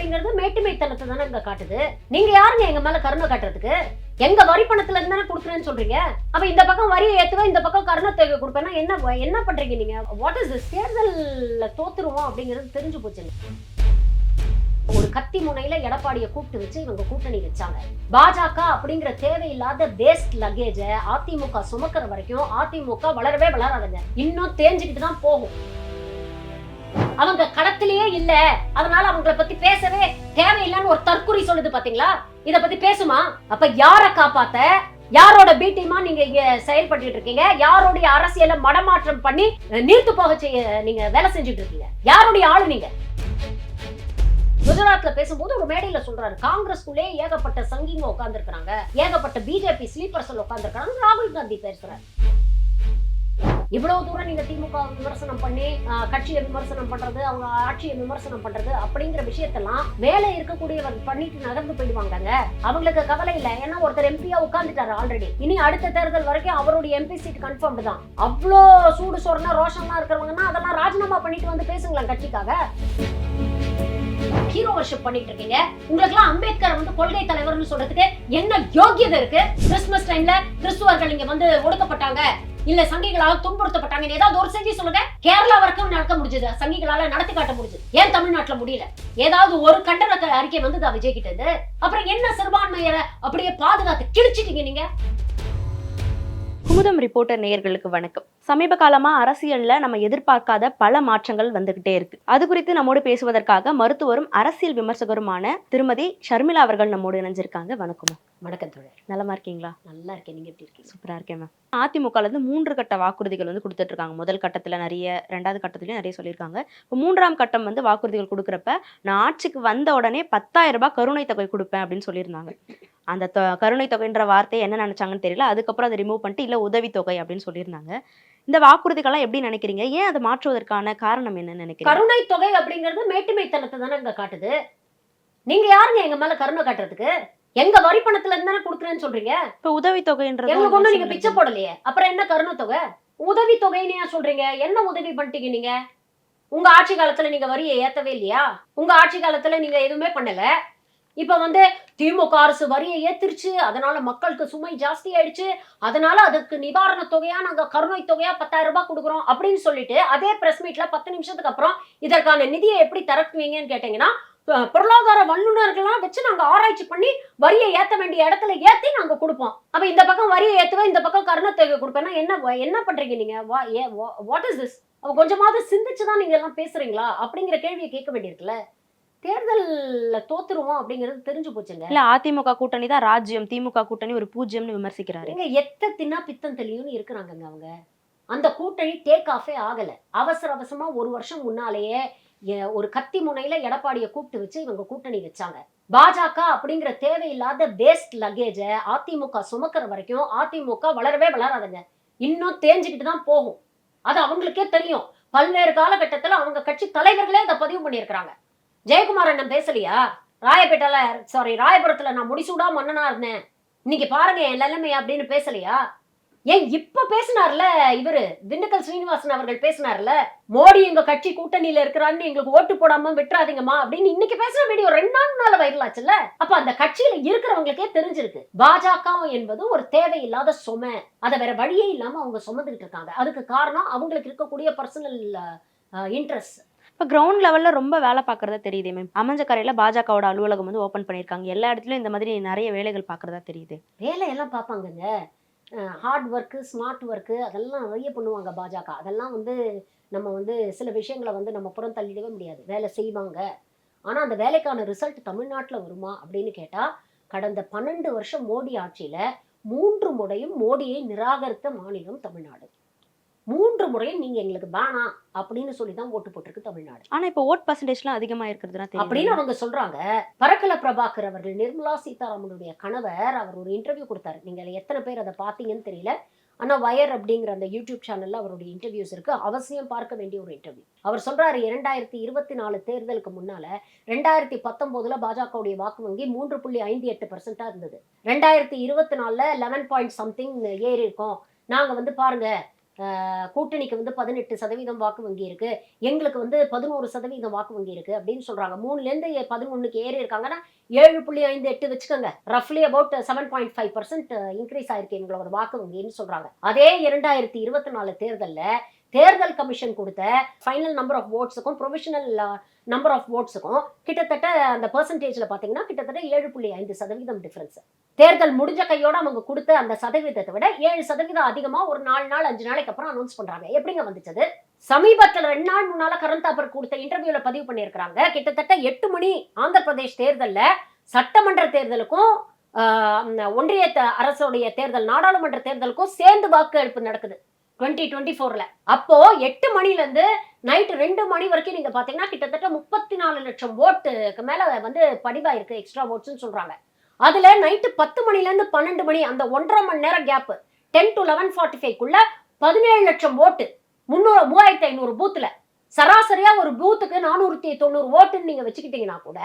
அப்படிங்கிறது மேட்டுமைத்தனத்தை தானே இங்க காட்டுது. நீங்க யாருங்க எங்க மேல கருணை காட்டுறதுக்கு? எங்க வரி பணத்துல இருந்து தானே கொடுக்குறேன்னு சொல்றீங்க. அப்ப இந்த பக்கம் வரியை ஏத்துவேன், இந்த பக்கம் கருணை தொகை கொடுப்பேன்னா என்ன பண்றீங்க நீங்க? What is this? தேர்தல்ல தோத்துருவோம் அப்படிங்கிறது தெரிஞ்சு போச்சுங்க. ஒரு கத்தி முனையில எடப்பாடியை கூப்பிட்டு வச்சு இவங்க கூட்டணி வச்சாங்க. பாஜக அப்படிங்கிற தேவையில்லாத வேஸ்ட் லக்கேஜ அதிமுக சுமக்கிற வரைக்கும் அதிமுக வளரவே வளராதுங்க. இன்னும் தேஞ்சுக்கிட்டு தான் போகும். அவங்க களத்திலேயே இல்ல, அதனால அவங்களை பத்தி பேசவே தேவையில்லைன்னு ஒரு தற்குறி சொல்லுது பாத்தீங்களா? இத பத்தி பேசுமா? அப்ப யார காப்பாத்த, யாரோட பி டீமா நீங்க இங்க செயல்பட்டு இருக்கீங்க? யாரோடைய அரசியலை மடமாற்றம் பண்ணி நீர்த்து போக நீங்க வேலை செஞ்சுட்டு இருக்கீங்க? யாருடைய ஆளு நீங்க? குஜராத்ல பேசும்போது ஒரு மேடையில சொல்றாரு, காங்கிரஸ்குள்ளே ஏகப்பட்ட சங்கிங்க உட்கார்ந்து இருக்காங்க, ஏகப்பட்ட பிஜேபி ஸ்லீப்பர்ஸ் உட்கார்ந்து இருக்காங்க. ராகுல் காந்தி பேசுறாரு. இவ்வளவு தூரம் நீங்க திமுக விமர்சனம் பண்ணி கட்சியை விமர்சனம் பண்றது, அவங்க ஆட்சியை விமர்சனம் பண்றது அப்படிங்கிற விஷயத்தெல்லாம் மேல இருக்கக்கூடியவர் பண்ணிட்டு நகர்ந்து போயிடுவாங்க. அவங்களுக்கு கவலை இல்லை. ஏன்னா ஒருத்தர் எம்பியா உட்கார்ந்துட்டாரு ஆல்ரெடி. இனி அடுத்த தேர்தல் வரைக்கும் அவருடைய எம்பி சீட் கன்ஃபார்ம்டு தான். அவ்வளோ சூடு சொரணா ரோஷமா இருக்கிறவங்கன்னா அதெல்லாம் ராஜினாமா பண்ணிட்டு வந்து பேசுங்களேன் கட்சிக்காக. ஹீரோ வர்ஷிப் பண்ணிட்டு இருக்கீங்க. உங்களுக்கு எல்லாம் அம்பேத்கர் வந்து கொள்கை தலைவர்னு சொல்றதுக்கு என்ன யோகியதை இருக்கு? கிறிஸ்துமஸ் டைம்ல கிறிஸ்துவர்கள் இங்க வந்து ஒடுக்கப்பட்டாங்க, இல்ல சங்கிகளால துன்புறுத்தப்பட்டாங்க, ஏதாவது ஒரு செய்தி சொல்லுங்க. கேரளா வரைக்கும் நடக்க முடிஞ்சது, சங்கிகளால நடத்தி காட்ட முடிஞ்சது. ஏன் தமிழ்நாட்டுல முடியல? ஏதாவது ஒரு கண்டன அறிக்கை வந்து விஜய் கிட்ட இருந்து. அப்புறம் என்ன சிறுபான்மையரை அப்படியே பாதுகாத்து கிழிச்சிட்டீங்க நீங்க? குமுதம் ரிப்போர்ட்டர் நேயர்களுக்கு வணக்கம். சமீப காலமா அரசியல்ல நம்ம எதிர்பார்க்காத பல மாற்றங்கள் வந்துகிட்டே இருக்கு. அது குறித்து நம்மோடு பேசுவதற்காக மருத்துவரும் அரசியல் விமர்சகருமான திருமதி ஷர்மிளா அவர்கள் நம்மோடு இணைஞ்சிருக்காங்க. வணக்கம். வணக்கம் தோழர். நலமா இருக்கீங்களா? நல்லா இருக்கேன். நீங்க எப்படி இருக்கீங்க? சூப்பரா இருக்கேன் மேம். அதிமுக இருந்து 3 கட்ட வாக்குறுதிகள் வந்து கொடுத்துட்டு இருக்காங்க. முதல் கட்டத்துல நிறைய, 2வது கட்டத்திலயும் நிறைய சொல்லியிருக்காங்க. இப்போ 3ஆம் கட்டம் வந்து வாக்குறுதிகள் கொடுக்குறப்ப, நான் ஆட்சிக்கு வந்த உடனே 10,000 ரூபாய் கருணை தொகை கொடுப்பேன் அப்படின்னு சொல்லியிருந்தாங்க. அந்த கருணை தொகைன்ற வார்த்தையை என்ன நினைச்சாங்கன்னு தெரியல. அதுக்கப்புறம் அதை ரிமூவ் பண்ணிட்டு இல்ல உதவி தொகை அப்படின்னு சொல்லியிருந்தாங்க. இந்த வாக்குறுதிகள்லாம் எப்படி நினைக்கிறீங்க? ஏன் அதை மாற்றுவதற்கான காரணம் என்னன்னு நினைக்கிறீங்க? கருணை தொகை அப்படிங்கிறது மேட்டுமைத்தனத்தை தானே இங்க காட்டுது. நீங்க யாருங்க எங்க மேல கருணை காட்டுறதுக்கு? எங்க வரி பணத்துல இருந்து தானே கொடுக்குறேன்னு சொல்றீங்க. இப்ப உதவி தொகைன்றது எங்களுக்கு ஒண்ணு நீங்க பிச்சை போடலையே, அப்புறம் என்ன கருணை தொகை? உதவி தொகைன்னு ஏன் சொல்றீங்க? என்ன உதவி பண்ணிட்டீங்க நீங்க? உங்க ஆட்சி காலத்துல நீங்க வரியை ஏத்தவே இல்லையா? உங்க ஆட்சி காலத்துல நீங்க எதுவுமே பண்ணல. இப்ப வந்து திமுக அரசு வரியை ஏத்திருச்சு, அதனால மக்களுக்கு சுமை ஜாஸ்தி ஆயிடுச்சு, அதனால அதுக்கு நிவாரண தொகையா நாங்க கருணை தொகையா 10,000 ரூபாய் கொடுக்குறோம் அப்படின்னு சொல்லிட்டு அதே பிரஸ் மீட்ல 10 நிமிஷத்துக்கு அப்புறம் இதற்கான நிதியை எப்படி திரட்டுவீங்கன்னு கேட்டீங்கன்னா, பொருளாதார வல்லுநர்கள்லாம் வச்சு நாங்க ஆராய்ச்சி பண்ணி வரியை ஏத்த வேண்டிய இடத்துல ஏத்தி நாங்க கொடுப்போம். அப்ப இந்த பக்கம் வரியை ஏத்துவேன், இந்த பக்கம் கருணை தொகை கொடுப்பேன்னா என்ன பண்றீங்க நீங்க? What is this? அப்ப கொஞ்சமாவது சிந்திச்சுதான் நீங்க எல்லாம் பேசுறீங்களா அப்படிங்கிற கேள்வியை கேட்க வேண்டியிருக்குல்ல. தேர்தல்ல தோத்துருவோம் அப்படிங்கிறது தெரிஞ்சு போச்சுங்க. இல்ல அதிமுக கூட்டணி தான் ராஜ்யம், திமுக கூட்டணி ஒரு பூஜ்யம்னு விமர்சிக்கிறாரு. எத்த தின்னா பித்தம் தெளியும்னு இருக்கிறாங்க அவங்க. அந்த கூட்டணி டேக் ஆஃபே ஆகல. அவசரமா ஒரு வருஷம் முன்னாலேயே ஒரு கத்தி முனையில எடப்பாடியை கூப்பிட்டு வச்சு இவங்க கூட்டணி வச்சாங்க. பாஜக அப்படிங்கிற தேவையில்லாத வேஸ்ட் லக்கேஜ அதிமுக சுமக்கிற வரைக்கும் அதிமுக வளரவே வளராதுங்க. இன்னும் தேஞ்சுக்கிட்டு தான் போகும். அது அவங்களுக்கே தெரியும். பல்வேறு காலகட்டத்துல அவங்க கட்சி தலைவர்களே அதை பதிவு பண்ணியிருக்கிறாங்க. ஜெயக்குமார் அண்ணன் பேசலையா? ராயபுரத்துல நான் முடிசூடா மன்னனா இருந்தேன், இன்னைக்கு பாருங்க என் நிலைமை அப்படின்னு பேசலையா? ஏன் இப்ப பேசினார்ல இவரு திண்டுக்கல் ஸ்ரீனிவாசன் அவர்கள் பேசினார்ல, மோடி எங்க கட்சி கூட்டணியில இருக்கிறான்னு எங்களுக்கு ஓட்டு போடாம விட்டுறாதீங்கம்மா அப்படின்னு இன்னைக்கு பேசுற வீடியோ 2 நாள் முன்னால வைரல் ஆச்சுல்ல. அப்ப அந்த கட்சியில இருக்கிறவங்களுக்கே தெரிஞ்சிருக்கு பாஜக என்பது ஒரு தேவையில்லாத சுமை. அதை வேற வழியே இல்லாம அவங்க சுமந்துகிட்டு இருக்காங்க. அதுக்கு காரணம் அவங்களுக்கு இருக்கக்கூடிய பர்சனல் இன்ட்ரெஸ்ட். இப்போ கிரவுண்ட் லெவல்ல ரொம்ப வேலை பார்க்கறதா தெரியுதே மேம். அமைஞ்சக்கரையில பாஜகவோட அலுவலகம் வந்து ஓபன் பண்ணியிருக்காங்க. எல்லா இடத்துலயும் இந்த மாதிரி நிறைய வேலைகள் பார்க்கறதா தெரியுது. வேலையெல்லாம் பார்ப்பாங்கங்க. ஹார்ட் ஒர்க்கு, ஸ்மார்ட் ஒர்க்கு அதெல்லாம் நிறைய பண்ணுவாங்க பாஜக. அதெல்லாம் வந்து நம்ம வந்து சில விஷயங்களை வந்து நம்ம புறம் தள்ளிடவே முடியாது. வேலை செய்வாங்க. ஆனால் அந்த வேலைக்கான ரிசல்ட் தமிழ்நாட்டில் வருமா அப்படின்னு கேட்டால், கடந்த 12 வருஷம் மோடி ஆட்சியில் 3 முறையும் மோடியை நிராகரித்த மாநிலம் தமிழ்நாடு. 3 முறையும் நீங்க எங்களுக்கு வேணாம் அப்படின்னு சொல்லி தான் ஓட்டு போட்டிருக்கு தமிழ்நாடு. ஆனா இப்போ ஓட் பர்சன்டேஜ்லாம் அதிகமா இருக்கிறதுனா அப்படின்னு அவங்க சொல்றாங்க. பரக்கல பிரபாகர் அவர்கள், நிர்மலா சீதாராமனுடைய கணவர், அவர் ஒரு இன்டர்வியூ கொடுத்தாரு. நீங்க எத்தனை பேர் அதை பார்த்தீங்கன்னு தெரியல. ஆனா வயர் அப்படிங்கிற அந்த யூடியூப் சேனல்ல அவருடைய இன்டர்வியூஸ் இருக்கு. அவசியம் பார்க்க வேண்டிய ஒரு இன்டர்வியூ. அவர் சொல்றாரு, 2024 தேர்தலுக்கு முன்னால 2019 பாஜகவுடைய வாக்கு வங்கி 3.58% இருந்தது. 2024 11 பாயிண்ட் சம்திங் ஏறி இருக்கும். நாங்க வந்து பாருங்க கூட்டணிக்கு வந்து 18% வாக்கு வங்கி இருக்கு, எங்களுக்கு வந்து 11% வாக்கு வங்கி இருக்கு அப்படின்னு சொல்றாங்க. 3லேருந்து 11க்கு ஏறி இருக்காங்கன்னா 7.58 வச்சுக்கோங்க. ரஃப்லி அபவுட் 7.5% இன்க்ரீஸ் ஆயிருக்கு எங்களோட வாக்கு வங்கின்னு சொல்றாங்க. அதே 2024 தேர்தல்ல தேர்தல் கமிஷன் கொடுத்த ஃபைனல் நம்பர் ஆஃப் ஓட்ஸுக்கும் ப்ரொவிஷனல் நம்பர் ஆஃப் ஓட்ஸுக்கும் கிட்டத்தட்ட அந்த பெர்சன்டேஜ்ல பாத்தீங்கன்னா கிட்டத்தட்ட 7.5% டிஃபரன்ஸ். தேர்தல் முடிஞ்ச கையோட அவங்க கொடுத்த அந்த சதவீதத்தை விட 7% அதிகமா ஒரு 4 நாள் 5 நாளைக்கு அப்புறம் அனௌன்ஸ் பண்றாங்க. எப்படிங்க வந்துச்சது? சமீபத்துல 2 நாள் முன்னால கரண் தாப்பர் கொடுத்த இன்டர்வியூல பதிவு பண்ணியிருக்காங்க. கிட்டத்தட்ட 8 மணி ஆந்திர பிரதேஷ் தேர்தல்ல சட்டமன்ற தேர்தலுக்கும் ஒன்றிய அரசுடைய தேர்தல் நாடாளுமன்ற தேர்தலுக்கும் சேர்ந்து வாக்கு நடக்குது 2024ல. அப்போ 8 மணில இருந்து நைட் 2 மணி வரைக்கும் நீங்க பாத்தீங்கன்னா கிட்டத்தட்ட 34 லட்சம் ஓட்டுக்கு மேல வந்து பதிவாயிருக்கு எக்ஸ்ட்ரா ஓட்ஸ்ன்னு சொல்றாங்க. அதுல நைட்டு 10 மணில இருந்து 12 மணி அந்த 1.5 மணி நேரம் கேப் 10 to 11:45க்குள்ள 17 லட்சம் ஓட்டு 3500 பூத்துல சராசரியா ஒரு பூத்துக்கு 490 ஓட்டுன்னு நீங்க வச்சுக்கிட்டீங்கன்னா கூட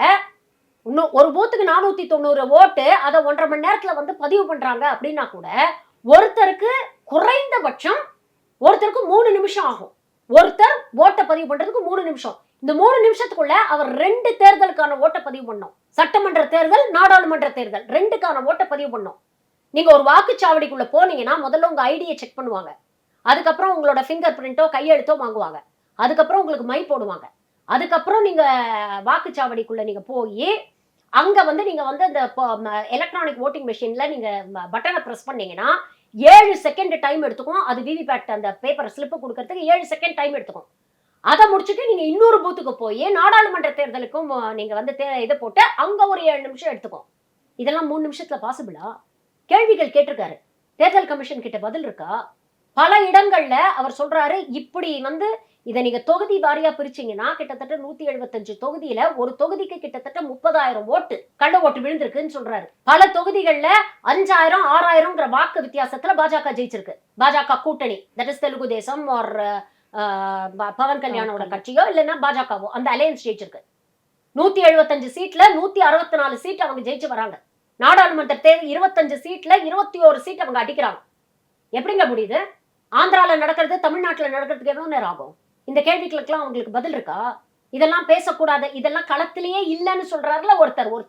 இன்னும் ஒரு பூத்துக்கு 490 ஓட்டு அதை 1.5 மணி நேரத்துல வந்து பதிவு பண்றாங்க அப்படின்னா கூட ஒருத்தருக்கு குறைந்தபட்சம் ஒருத்தருக்கு 3 நிமிஷம் ஆகும். ஒருத்தர் ஓட்டை பதிவு பண்றதுக்கு 3 நிமிஷம். இந்த 3 நிமிஷத்துக்குள்ள அவர் 2 தேர்தலுக்கான ஓட்டை பதிவு பண்ணோம். சட்டமன்ற தேர்தல் நாடாளுமன்ற தேர்தல் 2க்கான ஓட்டை பதிவு பண்ணோம். நீங்க ஒரு வாக்குச்சாவடிக்குள்ள போனீங்கன்னா முதல்ல உங்க ஐடியை செக் பண்ணுவாங்க. அதுக்கப்புறம் உங்களோட ஃபிங்கர் பிரிண்டோ கையெழுத்தோ வாங்குவாங்க. அதுக்கப்புறம் உங்களுக்கு மை போடுவாங்க. அதுக்கப்புறம் நீங்க வாக்குச்சாவடிக்குள்ள நீங்க போய் அங்க வந்து நீங்க வந்து அந்த எலக்ட்ரானிக் ஓட்டிங் மெஷின்ல நீங்க பட்டனை பிரஸ் பண்ணீங்கன்னா 7 செகண்ட் டைம் எடுத்துக்கும். அது விவிபேட் அந்த பேப்பர் ஸ்லிப் கொடுக்கறதுக்கு 7 செகண்ட் டைம் எடுத்துக்கும். அதை முடிச்சுட்டு நீங்க இன்னொரு பூத்துக்கு போய் நாடாளுமன்ற தேர்தலுக்கும் நீங்க வந்து இதை போட்டு அங்க ஒரு 7 நிமிஷம் எடுத்துக்கும். இதெல்லாம் 3 நிமிஷத்துல பாசிபிளா? கேள்விகள் கேட்டிருக்காரு. தேர்தல் கமிஷன் கிட்ட பதில் இருக்கா? பல இடங்கள்ல அவர் சொல்றாரு, இப்படி வந்து இதை நீங்க தொகுதி வாரியா பிரிச்சீங்கன்னா கிட்டத்தட்ட 175 தொகுதியில ஒரு தொகுதிக்கு கிட்டத்தட்ட 30,000 ஓட்டு கள்ள ஓட்டு விழுந்திருக்குன்னு சொல்றாரு. பல தொகுதிகள்ல 5,000 6,000 வாக்கு வித்தியாசத்துல பாஜக ஜெயிச்சிருக்கு. பாஜக கூட்டணி, that is Telugu Desam R Pawan கல்யாணோட கட்சியோ இல்லைன்னா பாஜகவோ அந்த அலையன்ஸ் ஜெயிச்சிருக்கு. 175 சீட்ல 164 சீட் அவங்க ஜெயிச்சு வராங்க. நாடாளுமன்ற தேர்தல் 25 சீட்ல 21 சீட் அவங்க அடிக்கிறாங்க. எப்படிங்க முடியுது? ஆந்திரால நடக்கிறது தமிழ்நாட்டுல நடக்கிறதுக்கு எவ்வளவு நேரம் ஆகும்? இந்த கேள்விகளுக்கெல்லாம் அவங்களுக்கு பதில் இருக்கா? இதெல்லாம் பேசக்கூடாது, இதெல்லாம் களத்திலேயே இல்லைன்னு சொல்றாருல ஒருத்தர், ஒரு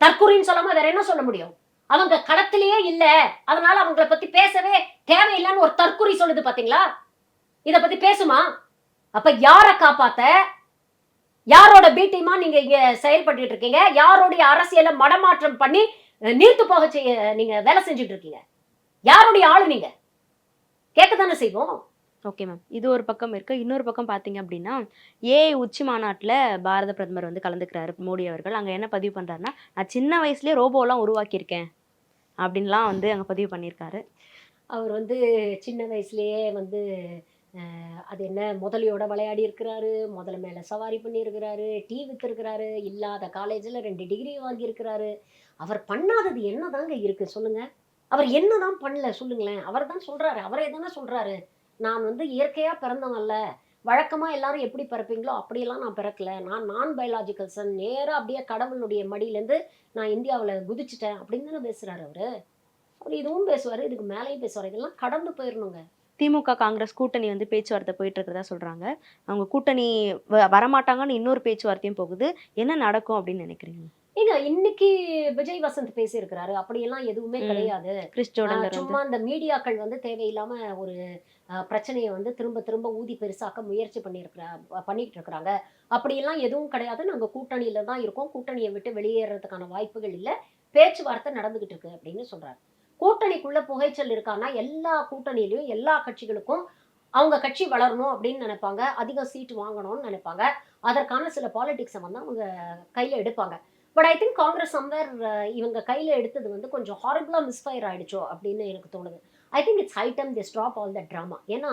தற்குறின்னு சொல்லாம வேற என்ன சொல்ல முடியும்? அவங்க களத்திலேயே இல்ல, அதனால அவங்கள பத்தி பேசவே தேவையில்லைன்னு ஒரு தற்குறி சொல்லுது பாத்தீங்களா? இத பத்தி பேசுமா? அப்ப யார காப்பாத்த, யாரோட பி டீமா நீங்க இங்க செயல்பட்டு இருக்கீங்க? யாரோடைய அரசியலை மடமாற்றம் பண்ணி நீர்த்து போக நீங்க வேலை செஞ்சுட்டு இருக்கீங்க? யாருடைய ஆளு நீங்க? கேட்கத்தானே செய்வோம். ஓகே மேம், இது ஒரு பக்கம் இருக்கு. இன்னொரு பக்கம் பார்த்தீங்க அப்படின்னா ஏஐ உச்சி மாநாட்டில் பாரத பிரதமர் வந்து கலந்துக்கிறாரு மோடி அவர்கள். அங்கே என்ன பதிவு பண்ணுறாருன்னா, நான் சின்ன வயசுலேயே ரோபோலாம் உருவாக்கியிருக்கேன் அப்படின்லாம் வந்து அங்கே பதிவு பண்ணியிருக்காரு. அவர் வந்து சின்ன வயசுலயே வந்து அது என்ன முதலையோட விளையாடி இருக்கிறாரு, முதல மேல சவாரி பண்ணியிருக்கிறாரு, டீ வித்துருக்கிறாரு, இல்லாத காலேஜில் 2 டிகிரி வாங்கியிருக்கிறாரு. அவர் பண்ணாதது என்னதாங்க இருக்கு சொல்லுங்க? அவர் என்னதான் பண்ணல சொல்லுங்களேன்? அவர் தான் சொல்றாரு, அவரே தானே சொல்றாரு, நான் வந்து இயற்கையா பிறந்தவன்ல, வழக்கமா எல்லாரும் எப்படி பிறப்பீங்களோ அப்படியெல்லாம் நான் பிறக்கல, நான் நான் பயாலஜிக்கல் சன், நேரா அப்படியே கடவுளுடைய மடியிலேருந்து நான் இந்தியாவில் குதிச்சுட்டேன் அப்படின்னு தானே பேசுறாரு அவரு. அவர் இதுவும் பேசுவாரு, இதுக்கு மேலேயும் பேசுவாரு. இதெல்லாம் கடந்து போயிடணுங்க. திமுக காங்கிரஸ் கூட்டணி வந்து பேச்சுவார்த்தை போயிட்டு இருக்கிறதா சொல்றாங்க. அவங்க கூட்டணி வரமாட்டாங்கன்னு இன்னொரு பேச்சுவார்த்தையும் போகுது. என்ன நடக்கும் அப்படின்னு நினைக்கிறீங்க? ஏங்க இன்னைக்கு விஜய் வசந்த் பேசியிருக்கிறாரு, அப்படியெல்லாம் எதுவுமே கிடையாது. சும்மா இந்த மீடியாக்கள் வந்து தேவையில்லாம ஒரு பிரச்சனையை வந்து திரும்ப திரும்ப ஊதி பெருசாக்க முயற்சி பண்ணிட்டு இருக்கிறாங்க. அப்படியெல்லாம் எதுவும் கிடையாது, நாங்க கூட்டணியில தான் இருக்கோம், கூட்டணியை விட்டு வெளியேறதுக்கான வாய்ப்புகள் இல்லை, பேச்சுவார்த்தை நடந்துகிட்டு இருக்கு அப்படின்னு சொல்றாரு. கூட்டணிக்குள்ள புகைச்சல் இருக்கான்னா எல்லா கூட்டணியிலையும் எல்லா கட்சிகளுக்கும் அவங்க கட்சி வளரணும் அப்படின்னு நினைப்பாங்க, அதிக சீட் வாங்கணும்னு நினைப்பாங்க, அதற்கான சில பாலிடிக்ஸை வந்து அவங்க கையில எடுப்பாங்க. But I think Congress somewhere இவங்க கையில எடுத்தது வந்து கொஞ்சம் ஹாரிபிளா மிஸ்ஃபயர் ஆயிடுச்சோ அப்படின்னு எனக்கு தோணுது. I think it's high time they stop all the drama. ஏன்னா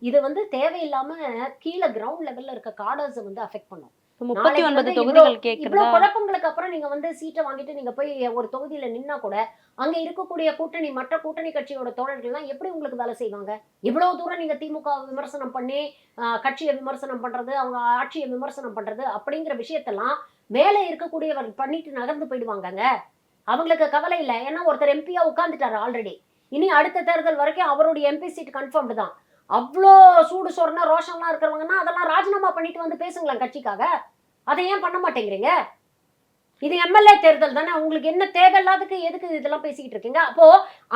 இது வந்து தேவையில்லாம கீழே கிரவுண்ட் லெவல்ல இருக்க கார்டர்ஸை வந்து அஃபெக்ட் பண்ணும். 39 தொகுதிகள் இவ்வளவு குழப்பங்களுக்கு அப்புறம் நீங்க வந்து சீட்டை வாங்கிட்டு நீங்க போய் ஒரு தொகுதியில நின்னா கூட அங்க இருக்கக்கூடிய கூட்டணி மற்ற கூட்டணி கட்சியோட தோழர்கள்லாம் எப்படி உங்களுக்கு வேலை செய்வாங்க? இவ்வளவு தூரம் நீங்க திமுக விமர்சனம் பண்ணி கட்சியை விமர்சனம் பண்றது, அவங்க ஆட்சியை விமர்சனம் பண்றது அப்படிங்கிற விஷயத்தெல்லாம் மேலே இருக்கக்கூடியவர் பண்ணிட்டு நகர்ந்து போயிடுவாங்கங்க. அவங்களுக்கு கவலை இல்லை. ஏன்னா ஒருத்தர் எம்பியா உட்கார்ந்துட்டாரு ஆல்ரெடி. இனி அடுத்த தேர்தல் வரைக்கும் அவருடைய எம்பி சீட் கன்ஃபார்ம்டு தான். அவ்வளோ சூடு சொரண ரோஷம்லாம் இருக்கிறவங்கன்னா அதெல்லாம் ராஜினாமா பண்ணிட்டு வந்து பேசுங்களேன் கட்சிக்காக. அதை ஏன் பண்ண மாட்டேங்கிறீங்க? இது எம்எல்ஏ தேர்தல் தானே, உங்களுக்கு என்ன தேவையில்லாததுக்கு எதுக்கு இதெல்லாம் பேசிக்கிட்டு இருக்கீங்க? அப்போ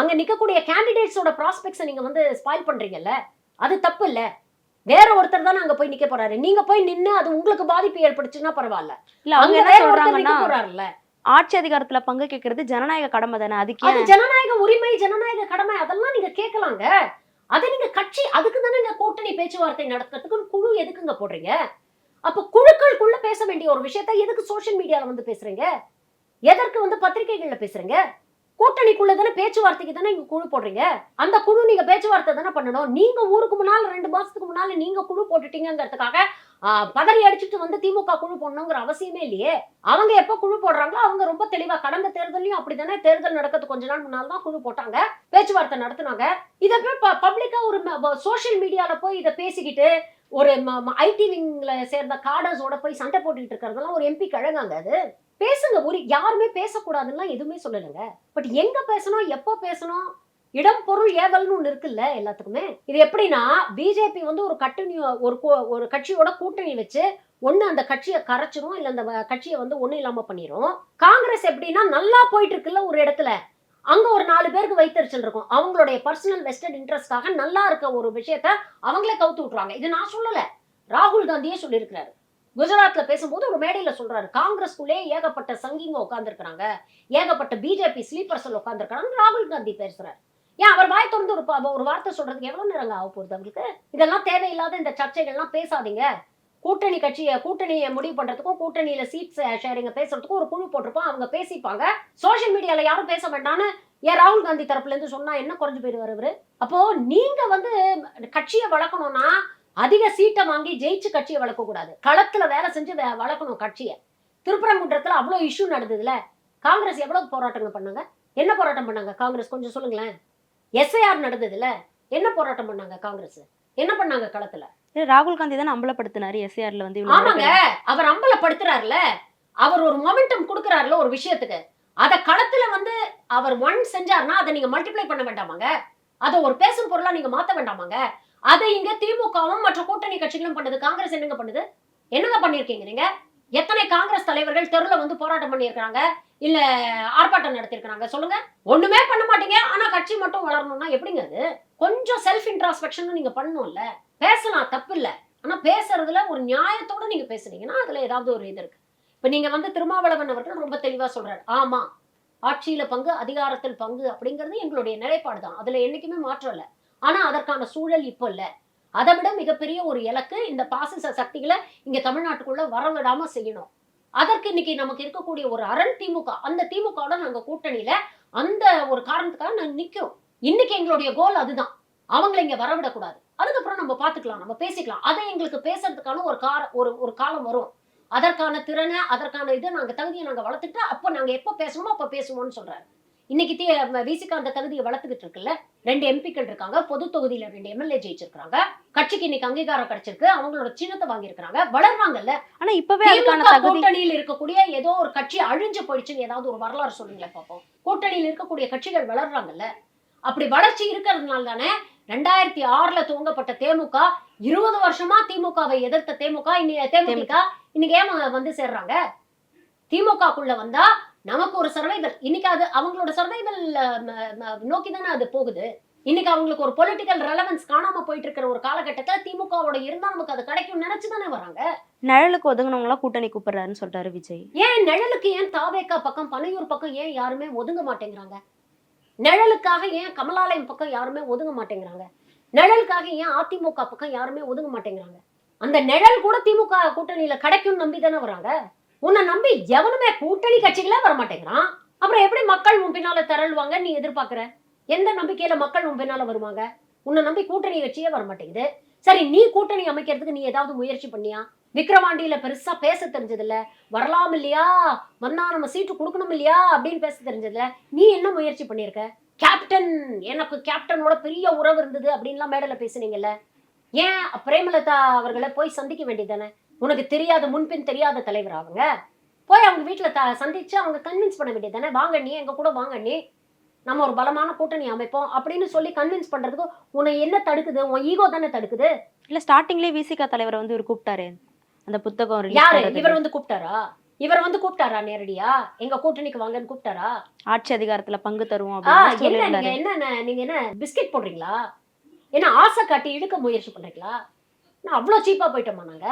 அங்க நிக்கக்கூடிய கேண்டிடேட்ஸோட ப்ராஸ்பெக்ட்ஸை நீங்க வந்து ஸ்பாயில் பண்றீங்கல்ல, அது தப்பு இல்ல. வேற ஒருத்தர் தானே அங்க போய் நிக்க போறாரு, நீங்க போய் நின்னு அது உங்களுக்கு பாதிப்பு ஏற்படுச்சுன்னா பரவாயில்ல. இல்ல அவங்க அங்க என்ன வேற ஒருத்தர் சொல்றாங்கன்னா நிக்க போறாருல்ல. ஆட்சி அதிகாரத்துல பங்கு கேட்கறது ஜனநாயக கடமை தானே, அதுக்கு அது ஜனநாயக உரிமை, ஜனநாயக கடமை, அதெல்லாம் நீங்க கேட்கலாங்க. அது நீங்க கட்சி, அதுக்கு தானே இங்க கூட்டணி பேச்சுவார்த்தை நடத்துறதுக்கு குழு எதுக்குங்க போடுறீங்க? அப்ப குழுக்களுக்குள்ள பேச வேண்டிய ஒரு விஷயத்தை எதுக்கு சோசியல் மீடியால வந்து பேசுறீங்க? எதற்கு வந்து பத்திரிகைகள்ல பேசுறீங்க? கூட்டணிக்குள்ள தானே பேச்சுவார்த்தைக்கு தானே இங்க குழு போடுறீங்க. அந்த குழு நீங்க பேச்சுவார்த்தை தானே பண்ணணும். நீங்க ஊருக்கு முன்னால 2 மாசத்துக்கு முன்னால நீங்க குழு போட்டுட்டீங்கிறதுக்காக பதறி அடிச்சுட்டு வந்து திமுக குழு போடணுங்கிற அவசியமே இல்லையே. அவங்க எப்ப குழு போடுறாங்களோ அவங்க ரொம்ப தெளிவா, கடந்த தேர்தலையும் அப்படித்தானே, தேர்தல் நடக்கிறதுக்கு கொஞ்ச நாள் முன்னால தான் குழு போட்டாங்க, பேச்சுவார்த்தை நடத்தினாங்க. இதை போய் பப்ளிக்கா ஒரு சோசியல் மீடியால போய் இதை பேசிக்கிட்டு ஒரு ஐடி விங்ல சேர்ந்த காடர்ஸோட போய் சண்டை போட்டுக்கிட்டு இருக்கிறதெல்லாம் ஒரு எம்பி கழகாங்க. அது பேசுங்க, ஒரு யாருமே பேசக்கூடாதுன்னா எதுவுமே சொல்லலைங்க. பட் எங்க பேசணும், எப்போ பேசணும், இடம் பொருள் ஏவல்னு ஒண்ணு இருக்குல்ல எல்லாத்துக்குமே. இது எப்படின்னா, பிஜேபி வந்து ஒரு கட்சியோட கூட்டணி வச்சு ஒண்ணு அந்த கட்சியை கரைச்சிரும், இல்ல அந்த கட்சியை வந்து ஒண்ணு இல்லாம பண்ணிரும். காங்கிரஸ் எப்படின்னா, நல்லா போயிட்டு இருக்குல்ல ஒரு இடத்துல, அங்க ஒரு 4 பேருக்கு வைத்தறிச்சல் இருக்கும், அவங்களுடைய பர்சனல் வெஸ்டட் இன்ட்ரெஸ்ட்காக நல்லா இருக்க ஒரு விஷயத்த அவங்களே கவுத்து விட்டுருவாங்க. இது நான் சொல்லல, ராகுல் காந்தியே சொல்லியிருக்கிறாரு. குஜராத்ல பேசும்போது ஒரு மேடையில சொல்றாரு, காங்கிரஸ்குள்ளே ஏகப்பட்ட சங்கிங்க உட்கார்ந்துருக்காங்க, ஏகப்பட்ட பிஜேபி ஸ்லீப்பர்ஸ்ல உட்கார்ந்துருக்காங்க, ராகுல் காந்தி பேசுறாரு. ஏன் அவர் வாய் திறந்து ஒரு வார்த்தை சொல்றதுக்கு எவ்வளவு நேரங்க ஆக போகுது அவங்களுக்கு? இதெல்லாம் தேவையில்லாத இந்த சர்ச்சைகள்லாம் பேசாதீங்க. கூட்டணியை முடிவு பண்றதுக்கும் கூட்டணியில சீட் ஷேரிங்க பேசுறதுக்கும் ஒரு குழு போட்டிருப்போம், அவங்க பேசிப்பாங்க. சோசியல் மீடியால யாரும் பேச வேண்டாம்னு ஏன் ராகுல் காந்தி தரப்புல இருந்து சொன்னா என்ன குறைஞ்சு போயிடுவாரு அவரு? அப்போ நீங்க வந்து கட்சியை வளர்க்கணும்னா அதிக சீட்டை வாங்கி ஜெயிச்சு கட்சியை வளர்க்க கூடாது, களத்துல வேலை செஞ்சு வளர்க்கணும் கட்சியை. திருப்பரங்குன்றத்துல அவ்வளவு இஷ்யூ நடந்ததுல, காங்கிரஸ் எவ்வளவு போராட்டங்கள் பண்ணாங்க? என்ன போராட்டம் பண்ணாங்க காங்கிரஸ் கொஞ்சம் சொல்லுங்களேன். எஸ்ஐஆர் நடந்ததுல என்ன போராட்டம் பண்ணாங்க காங்கிரஸ்? என்ன பண்ணாங்க களத்துல? ராகுல் காந்தி தானே அம்பலப்படுத்தினாரு எஸ்ஏஆர்ல வந்து. ஆமாங்க, அவர் அம்பலப்படுத்துறாருல, அவர் ஒரு மொமெண்டம் கொடுக்கறாருல ஒரு விஷயத்துக்கு, அத களத்துல வந்து அவர் ஒன் செஞ்சாருன்னா அதை நீங்க மல்டிப்ளை பண்ண வேண்டாமாங்க? அதை ஒரு பேசும் பொருளா நீங்க மாத்த வேண்டாமாங்க? அதை இங்க திமுகவும் மற்ற கூட்டணி கட்சிகளும் பண்ணுது, காங்கிரஸ் என்னங்க பண்ணுது? என்னங்க பண்ணிருக்கீங்க நீங்க? எத்தனை காங்கிரஸ் தலைவர்கள் தெருல வந்து போராட்டம் பண்ணியிருக்காங்க, இல்ல ஆர்ப்பாட்டம் நடத்திருக்காங்க சொல்லுங்க? ஒண்ணுமே பண்ண மாட்டீங்க. ஆனா கட்சி மட்டும் வளரணும்னா எப்படிங்க அது? கொஞ்சம் செல்ஃப் இன்ட்ராஸ்பெக்ஷன் நீங்க பண்ணணும்ல. பேசலாம், தப்பு இல்ல, ஆனா பேசுறதுல ஒரு நியாயத்தோட நீங்க பேசுறீங்கன்னா அதுல ஏதாவது ஒரு இது இருக்கு. இப்ப நீங்க வந்து திருமாவளவன் அவர்கள் ரொம்ப தெளிவா சொல்றாரு, ஆமா ஆட்சியில பங்கு, அதிகாரத்தில் பங்கு அப்படிங்கிறது எங்களுடைய நிலைப்பாடு தான், அதுல என்னைக்குமே மாற்றம் இல்ல. ஆனா அதற்கான சூழல் இப்போ இல்ல. அதை விட மிகப்பெரிய ஒரு இலக்கு இந்த பாசிச சக்திகளை இங்க தமிழ்நாட்டுக்குள்ள வரவிடாம செய்யணும். அதற்கு இன்னைக்கு நமக்கு இருக்கக்கூடிய ஒரு அரண் திமுக. அந்த திமுகவோட நாங்க கூட்டணியில அந்த ஒரு காரணத்துக்காக நாங்க நிக்கிறோம். இன்னைக்கு எங்களுடைய கோல் அதுதான், அவங்களை இங்க வரவிடக்கூடாது. அதுக்கப்புறம் நம்ம பாத்துக்கலாம், நம்ம பேசிக்கலாம். அதை எங்களுக்கு பேசுறதுக்கான ஒரு காலம் வரும். அதற்கான திறனை, அதற்கான இது நாங்க தகுதியை நாங்க வளர்த்துட்டு அப்ப நாங்க எப்ப பேசணுமோ அப்ப பேசுவோம்னு சொல்றாரு. இன்னைக்கு விசிகா அந்த தகுதியை வளர்த்துக்கிட்டு இருக்குல்ல. 2 எம்பிக்கள் இருக்காங்க, பொது தொகுதியில 2 எம்எல்ஏ ஜெயிச்சிருக்காங்க, கட்சிக்கு இன்னைக்கு அங்கீகாரம் கிடைச்சிருக்கு, அவங்களோட சின்னத்தை வாங்கியிருக்காங்க, வளர்றாங்கல்ல. ஆனா இப்பவே அதுக்கான தகுதி, கூட்டணியில் இருக்கக்கூடிய ஏதோ ஒரு கட்சி அழிஞ்சு போயிடுச்சுன்னு ஏதாவது ஒரு வரலாறு சொல்லுங்களேன் பாப்போம். கூட்டணியில் இருக்கக்கூடிய கட்சிகள் வளர்றாங்கல்ல. அப்படி வளர்ச்சி இருக்கிறதுனால தானே 2006ல துவங்கப்பட்ட தேமுக 20 வருஷமா திமுகவை எதிர்த்த தேமுக இன்னைக்கு ஏன் வந்து சேர்றாங்க? திமுகக்குள்ள வந்தா நமக்கு ஒரு சர்வைவல், இன்னைக்கு அது அவங்களோட சர்வைவல் நோக்கி தானே அது போகுது. இன்னைக்கு அவங்களுக்கு ஒரு பொலிட்டிக்கல் ரெலவன்ஸ் காணாம போயிட்டு இருக்கிற ஒரு காலகட்டத்துல திமுகவோட இருந்தா நமக்கு அது கிடைக்கும் நினைச்சுதானே வராங்க. நிழலுக்கு ஒதுங்கினவங்களா கூட்டணி கூப்பிடுறாருன்னு சொல்றாரு விஜய். ஏன் நிழலுக்கு, ஏன் தாவேக்கா பக்கம், பனையூர் பக்கம் ஏன் யாருமே ஒதுங்க மாட்டேங்கிறாங்க? நிழலுக்காக ஏன் கமலாலயம் பக்கம் யாருமே ஒதுங்க மாட்டேங்கிறாங்க? நிழலுக்காக ஏன் அதிமுக பக்கம் யாருமே ஒதுங்க மாட்டேங்கிறாங்க? அந்த நிழல் கூட திமுக கூட்டணியில கிடைக்கும் நம்பி தானே வராங்க. உன்னை நம்பி எவனுமே கூட்டணி கட்சிகளே வரமாட்டேங்கிறான். அப்புறம் எப்படி மக்கள் உன் பின்னால திரளுவாங்க நீ எதிர்பார்க்கிற? எந்த நம்பிக்கையில மக்கள் உன் பின்னால வருவாங்க? உன்னை நம்பி கூட்டணி கட்சியே வரமாட்டேங்குது. சரி, நீ கூட்டணி அமைக்கிறதுக்கு நீ ஏதாவது முயற்சி பண்ணியா? விக்கிரவாண்டியில பெருசா பேச தெரிஞ்சது இல்ல, வரலாம் இல்லையா, வந்தா நம்ம சீட்டு கொடுக்கணும் இல்லையா அப்படின்னு பேச தெரிஞ்சதுல நீ என்ன முயற்சி பண்ணிருக்க? கேப்டன், எனக்கு கேப்டனோட பெரிய உறவு இருந்தது அப்படின்லாம் மேடையில பேசுனீங்கல்ல. ஏன் பிரேமலதா அவர்களை போய் சந்திக்க வேண்டியதானே? உனக்கு தெரியாத, முன்பின் தெரியாத தலைவர் அவங்க, போய் அவங்க வீட்டுல சந்திச்சு அவங்க கன்வின்ஸ் பண்ண வேண்டியதானே? வாங்க நீ எங்க கூட வாங்க நீ, நம்ம ஒரு பலமான கூட்டணி அமைப்போம் அப்படின்னு சொல்லி கன்வின்ஸ் பண்றதுக்கு உன்னை என்ன தடுக்குது? உன் ஈகோ தானே தடுக்குது. இல்ல ஸ்டார்டிங்லயே விசிக தலைவர் வந்து இவர் கூப்பிட்டாரு அந்த புத்தகம் ரிலீஸ் யாரு பண்றதுக்கு. இவர் வந்து கூப்பிட்டாரா? இவர் வந்து கூப்பிட்டாரா நேரடியா? எங்க கூட்டணிக்கு வாங்கன்னு கூப்பிட்டாரா? ஆட்சி அதிகாரத்துல பங்கு தருவோம் அப்படின்னு என்ன சொல்லியிருந்தாரு. நீங்க என்ன பிஸ்கெட் போடுறீங்களா? என்ன ஆசை காட்டி இழுக்க முயற்சி பண்றீங்களா? நான் அவ்வளவு சீப்பா போயிட்டோமா நாங்க?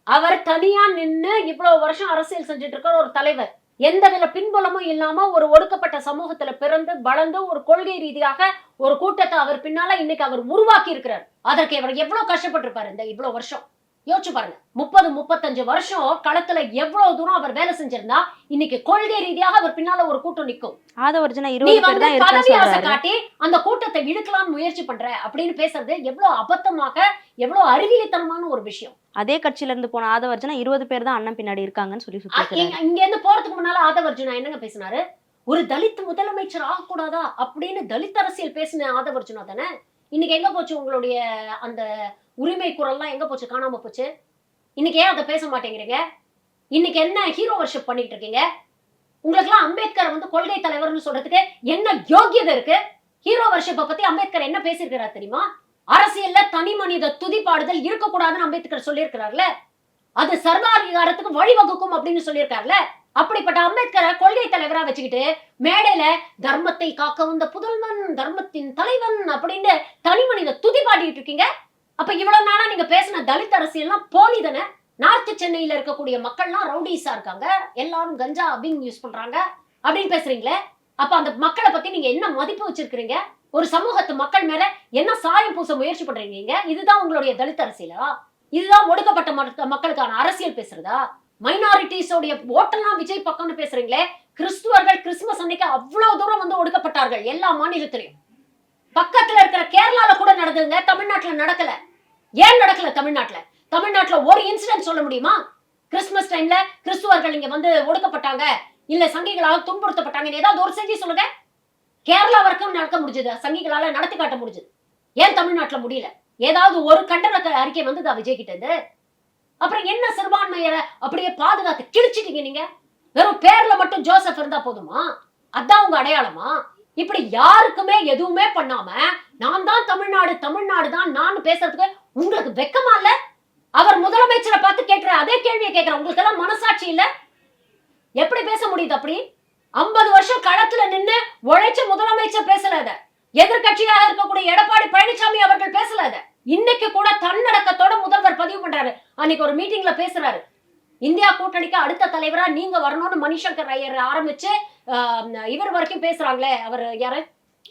அவர் தனியா நின்னு இவ்வளவு வருஷம் அரசியல் செஞ்சுட்டு இருக்க ஒரு தலைவர், எந்த வித பின்புலமும் இல்லாம ஒரு ஒடுக்கப்பட்ட சமூகத்துல பிறந்து வளர்ந்து ஒரு கொள்கை ரீதியாக ஒரு கூட்டத்தை அவர் பின்னால இன்னைக்கு அவர் உருவாக்கி இருக்கிறார். அதற்கு இவர் எவ்வளவு கஷ்டப்பட்டிருப்பாரு இந்த இவ்வளவு வருஷம். யோசிச்சு பாருங்க. 30-35 வருஷம் களத்துல எவ்வளவு தூரம் அவர் வேலை செஞ்சிருந்தா இன்னைக்கு கொள்கை ரீதியாக அவர் பின்னால ஒரு கூட்டம் நிக்கும். ஆதவர்ஜுனா நீ 20 பேர் வந்து தான் பதவி இருக்குன்னு ஆசை சொல்றாரு. காட்டி அந்த கூட்டத்தை இழுக்கலாம்னு முயற்சி பண்ற அப்படின்னு பேசுறது எவ்வளவு அபத்தமாக, எவ்வளவு அறிவிலித்தனமான ஒரு விஷயம். அதே கட்சியில இருந்து போன ஆதவர்ஜுனா 20 பேர் தான் அண்ணன் பின்னாடி இருக்காங்கன்னு சொல்லி சுத்திக்கிறாரு. இங்க இருந்து போறதுக்கு முன்னால ஆதவர்ஜுனா என்னங்க பேசினாரு? ஒரு தலித் முதலமைச்சர் ஆகக்கூடாதா அப்படின்னு தலித் அரசியல் பேசின ஆதவர்ஜுனா தானே. இன்னைக்கு எங்க போச்சு உங்களுடைய அந்த உரிமை குரல்லாம்? எங்க போச்சு? காணாம போச்சு. இன்னைக்கு ஏன் அதை பேச மாட்டேங்கிறீங்க? இன்னைக்கு என்ன ஹீரோ வர்ஷிப் பண்ணிட்டு இருக்கீங்க? உங்களுக்கு எல்லாம் அம்பேத்கர் வந்து கொள்கை தலைவர்னு சொல்றதுக்கு என்ன யோகியதை இருக்கு? ஹீரோ வர்ஷிப்பை பத்தி அம்பேத்கர் என்ன பேசியிருக்கிறார் தெரியுமா? அரசியல்ல தனி மனித துதிப்பாடுதல் இருக்கக்கூடாதுன்னு அம்பேத்கர் சொல்லியிருக்கிறார்ல. அது சர்வாதிகாரத்துக்கு வழிவகுக்கும் அப்படின்னு சொல்லியிருக்காருல. அப்படிப்பட்ட அம்பேத்கரை கொள்கை தலைவரா வச்சுக்கிட்டு மேடையில தர்மத்தை காக்க வந்த புதல்வன், தர்மத்தின் தலைவன் அப்படின்னு தனி மனித துதி பாடிட்டு இருக்கீங்க. அப்ப இவ்வளவு நாளா நீங்க பேசின தலித் அரசியல்லாம் போலி தானே. நார்த் சென்னையில இருக்கக்கூடிய மக்கள்லாம் ரவுடிஸா இருக்காங்க, எல்லாரும் கஞ்சா அபிங் யூஸ் பண்றாங்க அப்படின்னு பேசுறீங்களே. அப்ப அந்த மக்களை பத்தி நீங்க என்ன மதிப்பு வச்சிருக்கீங்க? ஒரு சமூகத்து மக்கள் மேல என்ன சாயம் பூச முயற்சி பண்றீங்க? இதுதான் உங்களுடைய தலித் அரசியலா? இதுதான் ஒடுக்கப்பட்ட மக்களுக்கான அரசியல் பேசுறதா? மைனாரிட்டிஸோடைய ஓட்டெல்லாம் விஜய் பக்கம்னு பேசுறீங்களே. கிறிஸ்துவர்கள் கிறிஸ்துமஸ் அன்னைக்கு அவ்வளவு தூரம் வந்து ஒடுக்கப்பட்டார்கள் எல்லா மாநிலத்திலையும். பக்கத்துல இருக்கிற கேரளால கூட நடந்ததுங்க, தமிழ்நாட்டுல நடக்கல. ஏன் நடக்கல தமிழ்நாட்டுல? தமிழ்நாட்டுல ஒரு இன்சிடென்ட் சொல்ல முடியுமா? கிறிஸ்துமஸ் டைம்ல கிறிஸ்துவர்கள் இங்க வந்து ஒடுக்கப்பட்டாங்க, இல்ல சங்கிகளால துன்புறுத்தப்பட்டாங்க, ஏதாவது ஒரு செய்தி சொல்லுங்க. கேரளா வரைக்கும் நடக்க முடிஞ்சது, சங்கிகளால நடத்தி காட்ட முடிஞ்சது. ஏன் தமிழ்நாட்டுல முடியல? ஏதாவது ஒரு கண்டன அறிக்கை வந்ததா விஜய் கிட்ட இருந்து? அப்புறம் என்ன சிறுபான்மையரை அப்படியே பாதுகாத்து கிழிச்சிட்டீங்க நீங்க? வெறும் பேர்ல மட்டும் ஜோசப் இருந்தா போதுமா? அதான் உங்க அடையாளமா? இப்படி யாருக்குமே எதுவுமே பண்ணாம நான் தான் தமிழ்நாடு, தமிழ்நாடு தான் நான் பேசுறதுக்கு உங்களுக்கு வெக்கமா இல்ல? அவர் முதலமைச்சரை பார்த்து கேட்கிற அதே கேள்வியை கேட்கிற உங்களுக்கு எல்லாம் மனசாட்சி இல்ல? எப்படி பேச முடியுது அப்படி? 50 வருஷம் களத்துல நின்னு உழைச்ச முதலமைச்சர் பேசல அத. எதிர்கட்சியாக இருக்கக்கூடிய எடப்பாடி பழனிசாமி அவர்கள் பேசல அத. இன்னைக்கு கூட தன்னடக்கத்தோட முதல்வர் பதிவு பண்றாரு. அன்னைக்கு ஒரு மீட்டிங்ல பேசுறாரு, இந்தியா கூட்டணிக்கு அடுத்த தலைவரா நீங்க வரணும்னு மணிசங்கர் ஐயர் ஆரம்பிச்சு இவர் வரைக்கும் பேசுறாங்களே, அவர் யாரு,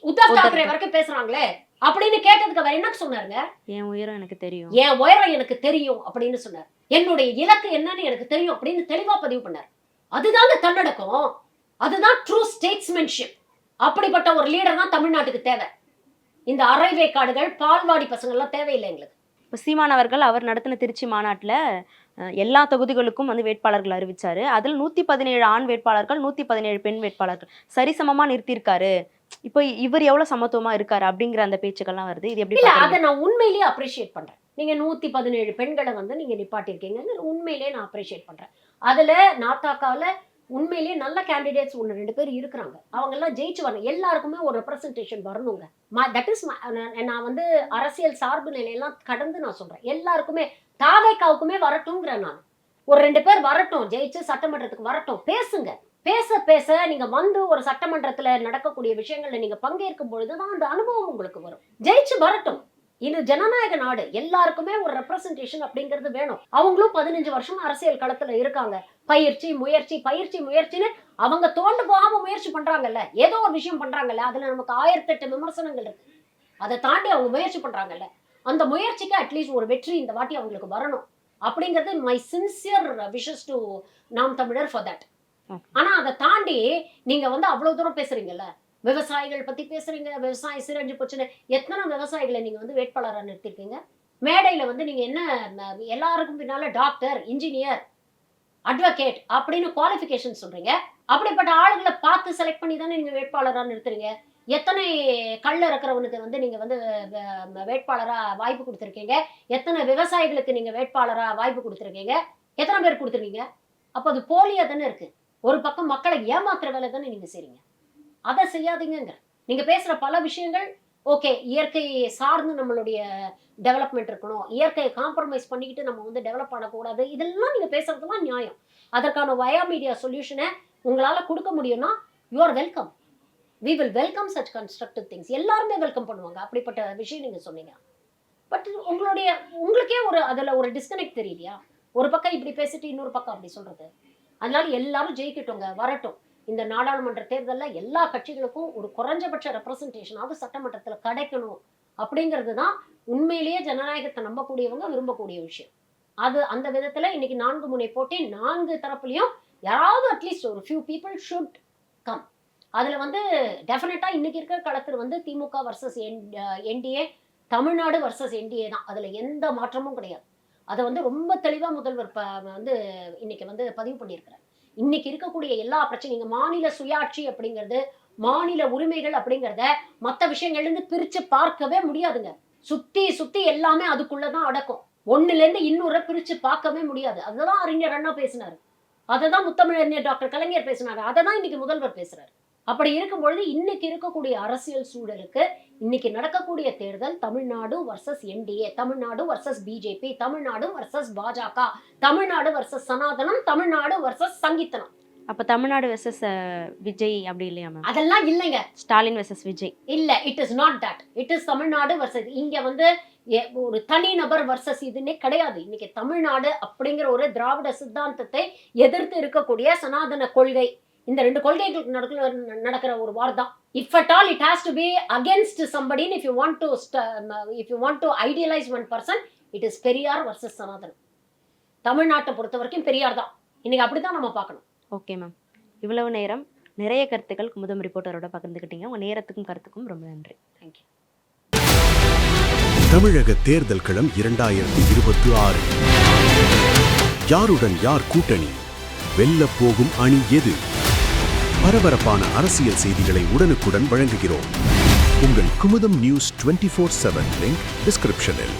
உத்தவ் தாக்கரே வரைக்கும் பேசுறாங்களே அப்படின்னு கேட்டதுக்கு அவர் என்ன சொன்னாருங்க? என் உயரம் எனக்கு தெரியும், என் உயரம் எனக்கு தெரியும் அப்படின்னு சொன்னார். என்னுடைய இலக்கு என்னன்னு எனக்கு தெரியும் அப்படின்னு தெளிவா பதிவு பண்ணார். அதுதாங்க தன்னடக்கம், அதுதான் ட்ரூ ஸ்டேட்ஸ்மேன்ஷிப். அப்படிப்பட்ட ஒரு லீடர் தான் தமிழ்நாட்டுக்கு தேவை. இந்த அரைவேக்காடுகள் பால்வாடி பசங்க எல்லாம் தேவையில்லை எங்களுக்கு. இப்போ சீமான் அவர்கள் அவர் நடத்தின திருச்சி மாநாட்டில் எல்லா தொகுதிகளுக்கும் வந்து வேட்பாளர்கள் அறிவிச்சாரு. அதில் 117 ஆண் வேட்பாளர்கள், 117 பெண் வேட்பாளர்கள் சரிசமமா நிறுத்தியிருக்காரு. இப்போ இவர் எவ்வளவு சமத்துவமா இருக்காரு அப்படிங்கிற அந்த பேச்சுக்கள்லாம் வருது. இது எப்படி? இல்ல, அதை நான் உண்மையிலேயே அப்ரிஷியேட் பண்றேன். நீங்க 117 பெண்களை வந்து நீங்க நிப்பாட்டிருக்கீங்க, உண்மையிலேயே நான் அப்ரிஷியேட் பண்றேன். அதுல நாத்தாக்காவில உண்மையிலேயே நல்ல கேண்டிடேட்ஸ் 1-2 பேர் இருக்கிறாங்க. அவங்க எல்லாம் ஜெயிச்சு வரணும். எல்லாருக்குமே ஒரு ரெப்ரசன்டேஷன் வரணுங்க. தட் இஸ் நான் வந்து அரசியல் சார்பு நிலையெல்லாம் கடந்து நான் சொல்றேன். எல்லாருக்குமே தாவேக்காவுக்குமே வரட்டும்ங்கிறேன் நான். ஒரு 2 பேர் வரட்டும், ஜெயிச்சு சட்டமன்றத்துக்கு வரட்டும், பேசுங்க. பேச பேச நீங்க வந்து ஒரு சட்டமன்றத்துல நடக்கக்கூடிய விஷயங்கள்ல நீங்க பங்கேற்கும் பொழுதுதான் அந்த அனுபவம் உங்களுக்கு வரும். ஜெயிச்சு வரட்டும். இது ஜனநாயக நாடு, எல்லாருக்குமே ஒரு ரெப்ரசன்டேஷன் அப்படிங்கிறது வேணும். அவங்களும் 15 வருஷம் அரசியல் களத்துல இருக்காங்க. பயிற்சி முயற்சின்னு அவங்க தோண்டு போகாம முயற்சி பண்றாங்கல்ல, ஏதோ ஒரு விஷயம் பண்றாங்கல்ல, அதுல நமக்கு 1008 விமர்சனங்கள் இருக்கு. அதை தாண்டி அவங்க முயற்சி பண்றாங்கல்ல, அந்த முயற்சிக்கு அட்லீஸ்ட் ஒரு வெற்றி இந்த வாட்டி அவங்களுக்கு வரணும் அப்படிங்கிறது மை சின்சியர் விஷஸ் டு நாம் தமிழர் ஃபார் தட். ஆனா அதை தாண்டி நீங்க வந்து அவ்வளவு தூரம் பேசுறீங்கல்ல, விவசாயிகள் பத்தி பேசுறீங்க, விவசாயம் சீரழிஞ்சு போச்சுன்னு. எத்தனை விவசாயிகளை நீங்க வந்து வேட்பாளராக நிறுத்திருக்கீங்க? மேடையில வந்து நீங்க என்ன எல்லாருக்கும் பின்னால டாக்டர், இன்ஜினியர், அட்வொகேட் அப்படின்னு குவாலிஃபிகேஷன் சொல்றீங்க. அப்படிப்பட்ட ஆளுகளை பார்த்து செலக்ட் பண்ணி தானே நீங்க வேட்பாளராக நிறுத்துறீங்க. எத்தனை கல்ல இருக்கிறவனுக்கு வந்து நீங்க வந்து வேட்பாளரா வாய்ப்பு கொடுத்துருக்கீங்க? எத்தனை விவசாயிகளுக்கு நீங்க வேட்பாளரா வாய்ப்பு கொடுத்துருக்கீங்க? எத்தனை பேர் கொடுத்துருக்கீங்க? அப்ப அது போலியா தானே இருக்கு. ஒரு பக்கம் மக்களை ஏமாத்துற வேலை தானே நீங்க செய்றீங்க. அதை செய்யாதீங்க. நீங்க பேசுற பல விஷயங்கள் ஓகே, இயற்கையை சார்ந்து நம்மளுடைய டெவலப்மெண்ட் இருக்கணும், இயற்கையை காம்ப்ரமைஸ் பண்ணிக்கிட்டு நம்ம வந்து டெவலப் பண்ணக்கூடாது, இதெல்லாம் நீங்க பேசுறதுலாம் நியாயம். அதற்கான வயா மீடியா சொல்யூஷனை உங்களால கொடுக்க முடியும்னா you are welcome. We will welcome such constructive things. எல்லாருமே வெல்கம் பண்ணுவாங்க. அப்படிப்பட்ட விஷயம் நீங்க சொன்னீங்க. பட் உங்களுக்கே அதுல ஒரு டிஸ்கனெக்ட் தெரியலையா? ஒரு பக்கம் இப்படி பேசிட்டு இன்னொரு பக்கம் அப்படி சொல்றது. அதனால எல்லாரும் ஜெயிக்கட்டுங்க, வரட்டும். இந்த நாடாளுமன்ற தேர்தலில் எல்லா கட்சிகளுக்கும் ஒரு குறைஞ்சபட்ச ரெப்ரசன்டேஷனாவது சட்டமன்றத்தில் கிடைக்கணும் அப்படிங்கிறது தான் உண்மையிலேயே ஜனநாயகத்தை நம்பக்கூடியவங்க விரும்பக்கூடிய விஷயம். அது அந்த விதத்துல இன்னைக்கு 4 முனை போட்டி, 4 தரப்புலையும் யாராவது அட்லீஸ்ட் ஒரு ஃபியூ பீப்புள் ஷுட் கம். அதுல வந்து டெஃபினட்டா இன்னைக்கு இருக்கிற களத்தில் வந்து DMK versus NDA, Tamil Nadu versus NDA தான். அதுல எந்த மாற்றமும் கிடையாது. அதை வந்து ரொம்ப தெளிவா முதல்வர் வந்து இன்னைக்கு வந்து பதிவு பண்ணியிருக்கிறார். இன்னைக்கு இருக்கக்கூடிய எல்லா பிரச்சனைங்க, மாநில சுயாட்சி அப்படிங்கிறது, மாநில உரிமைகள் அப்படிங்கிறத மற்ற விஷயங்கள்ல இருந்து பிரிச்சு பார்க்கவே முடியாதுங்க. சுத்தி எல்லாமே அதுக்குள்ளதான் அடக்கும். ஒண்ணுல இருந்து இன்னொரு பிரிச்சு பார்க்கவே முடியாது. அதுதான் அறிஞர் அண்ணா பேசினாரு, அததான் முத்தமிழறிஞர் டாக்டர் கலைஞர் பேசினாரு, அததான் இன்னைக்கு முதல்வர் பேசுறாரு. அப்படி இருக்கும் பொழுது இன்னைக்கு இருக்கக்கூடிய அரசியல் சூழலுக்கு இன்னைக்கு நடக்கக்கூடிய தேர்தல் Tamil Nadu versus NDA, Tamil Nadu versus BJP, Tamil Nadu versus பாஜக, தமிழ்நாடு வர்சஸ் சனாதனம், தமிழ்நாடு வர்சஸ் சங்கீத்தனம். அப்ப தமிழ்நாடு வெர்சஸ் விஜய் அப்படி இல்லையா மேம்? அதெல்லாம் இல்லைங்க. ஸ்டாலின் வெர்சஸ் விஜய் இல்ல. It is not that. It is Tamil Nadu versus. இங்க வந்து ஒரு தனி நபர் வர்சஸ் இதுன்னே கிடையாது. இன்னைக்கு தமிழ்நாடு அப்படிங்கிற ஒரு திராவிட சித்தாந்தத்தை எதிர்த்து இருக்கக்கூடிய சனாதன கொள்கை, இந்த 2 கொள்கைகளுக்கு நடக்கிற ஒரு வார் தான். If at all it has to be against somebody, if you want to idealise one person, it is Periyar versus சனாதனம். தமிழ்நாட்டை பொறுத்த வரைக்கும் பெரியார் தான். இன்னைக்கு அப்படித்தான் நம்ம பார்க்கணும். ஓகே மேம், இவ்வளவு நேரம் நிறைய கருத்துக்கள் குமுதம் ரிப்போர்ட்டரோட பகிர்ந்துக்கிட்டீங்க. உங்க நேரத்துக்கும் கருத்துக்கும் ரொம்ப நன்றி. தேங்க்யூ. தமிழக தேர்தல் களம் 2026. யாருடன் யார் கூட்டணி? வெல்ல போகும் அணி எது? பரபரப்பான அரசியல் செய்திகளை உடனுக்குடன் வழங்குகிறோம். உங்கள் குமுதம் நியூஸ் 24/7 லிங்க் டிஸ்கிரிப்ஷனில்.